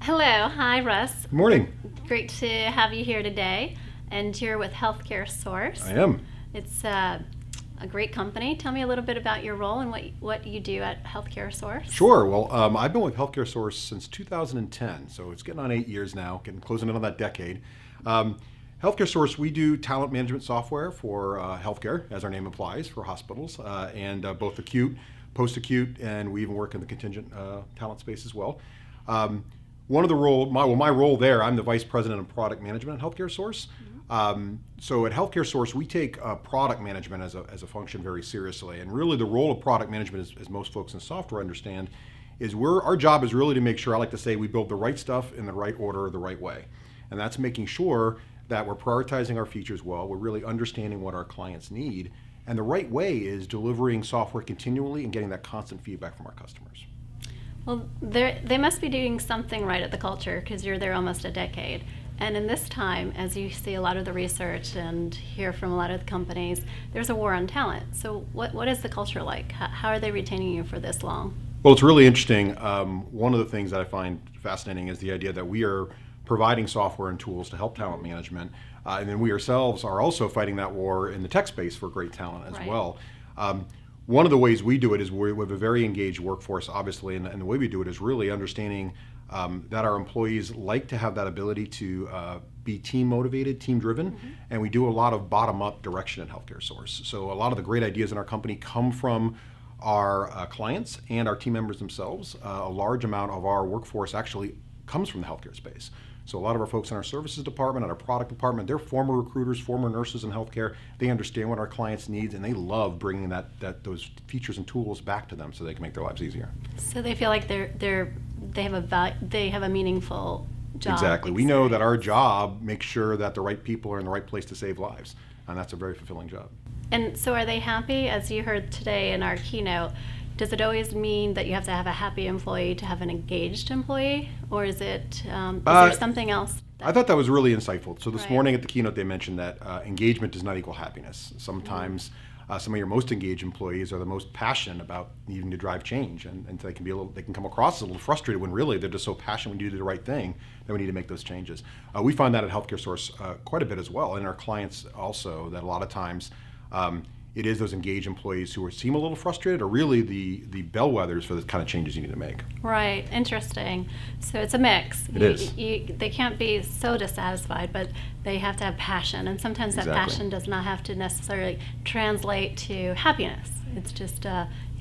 Hello. Hi, Russ. Good morning. Great to have you here today. And you're with HealthcareSource. I am. It's a great company. Tell me a little bit about your role and what you do at HealthcareSource. Sure. Well, I've been with HealthcareSource since 2010, so it's getting on 8 years now, closing in on that decade. HealthcareSource, we do talent management software for healthcare, as our name implies, for hospitals, and both acute, post-acute, and we even work in the contingent talent space as well. One of the my role there, I'm the Vice President of Product Management at HealthcareSource. So at HealthcareSource, we take product management as a function very seriously. And really the role of product management, as most folks in software understand, is our job is really to make sure, I like to say, we build the right stuff in the right order, the right way. And that's making sure that we're prioritizing our features well, we're really understanding what our clients need, and the right way is delivering software continually and getting that constant feedback from our customers. Well, they must be doing something right at the culture because you're there almost a decade. And in this time, as you see a lot of the research and hear from a lot of the companies, there's a war on talent. So what is the culture like? How are they retaining you for this long? Well, it's really interesting. One of the things that I find fascinating is the idea that we are providing software and tools to help talent management. And then we ourselves are also fighting that war in the tech space for great talent as well. One of the ways we do it is we have a very engaged workforce, obviously, and the way we do it is really understanding that our employees like to have that ability to be team motivated, team driven, and we do a lot of bottom up direction at HealthcareSource. So a lot of the great ideas in our company come from our clients and our team members themselves. A large amount of our workforce actually comes from the healthcare space. So a lot of our folks in our services department, and our product department, they're former recruiters, former nurses in healthcare. They understand what our clients need, and they love bringing those features and tools back to them so they can make their lives easier. So they feel like they have a meaningful job. Exactly. We know that our job makes sure that the right people are in the right place to save lives, and that's a very fulfilling job. And so are they happy? As you heard today in our keynote, does it always mean that you have to have a happy employee to have an engaged employee, or is it is there something else? I thought that was really insightful. So this morning at the keynote, they mentioned that engagement does not equal happiness. Sometimes some of your most engaged employees are the most passionate about needing to drive change, and they can come across as a little frustrated when really they're just so passionate when you do the right thing that we need to make those changes. We find that at HealthcareSource quite a bit as well, and our clients also, that a lot of times it is those engaged employees who seem a little frustrated are really the bellwethers for the kind of changes you need to make. Right, interesting. So it's a mix. It is. They can't be so dissatisfied, but they have to have passion, and sometimes that passion does not have to necessarily translate to happiness. It's just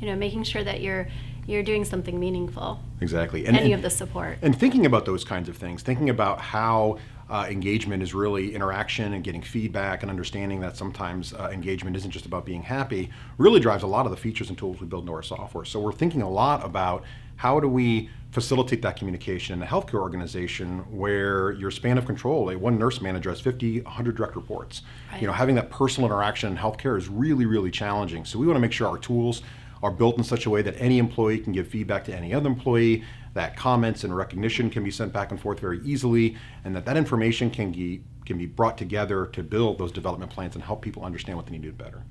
making sure that you're doing something meaningful. Exactly. And you have the support. And thinking about those kinds of things, thinking about how engagement is really interaction and getting feedback, and understanding that sometimes engagement isn't just about being happy, really drives a lot of the features and tools we build into our software. So we're thinking a lot about how do we facilitate that communication in a healthcare organization where your span of control, like one nurse manager has 50, 100 direct reports. Right. Having that personal interaction in healthcare is really, really challenging. So we want to make sure our tools are built in such a way that any employee can give feedback to any other employee, that comments and recognition can be sent back and forth very easily, and that information can be brought together to build those development plans and help people understand what they need to do better.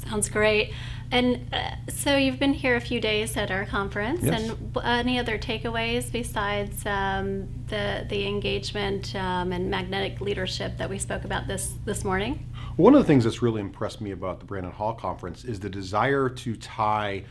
Sounds great. And so you've been here a few days at our conference. Yes. And any other takeaways besides the engagement and magnetic leadership that we spoke about this morning? One of the things that's really impressed me about the Brandon Hall Conference is the desire to tie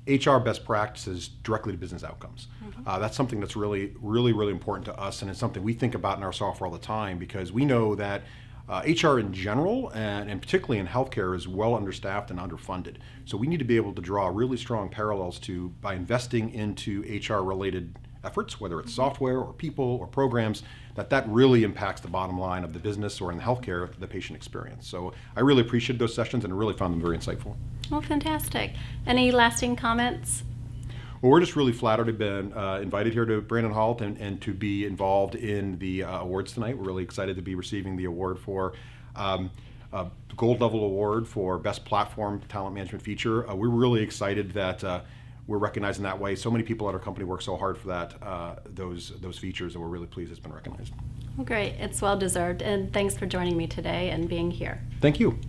HR best practices directly to business outcomes. That's something that's really, really, really important to us, and it's something we think about in our software all the time, because we know that HR in general, and particularly in healthcare, is well understaffed and underfunded. So we need to be able to draw really strong parallels by investing into HR-related efforts, whether it's software or people or programs, that really impacts the bottom line of the business, or in healthcare, the patient experience. So I really appreciated those sessions and really found them very insightful. Well, fantastic. Any lasting comments? Well, we're just really flattered to have been invited here to Brandon Hall and to be involved in the awards tonight. We're really excited to be receiving the award for gold level award for best platform talent management feature. We're really excited that we're recognized in that way. So many people at our company work so hard for that, those features, and we're really pleased it's been recognized. Well, great. It's well deserved, and thanks for joining me today and being here. Thank you.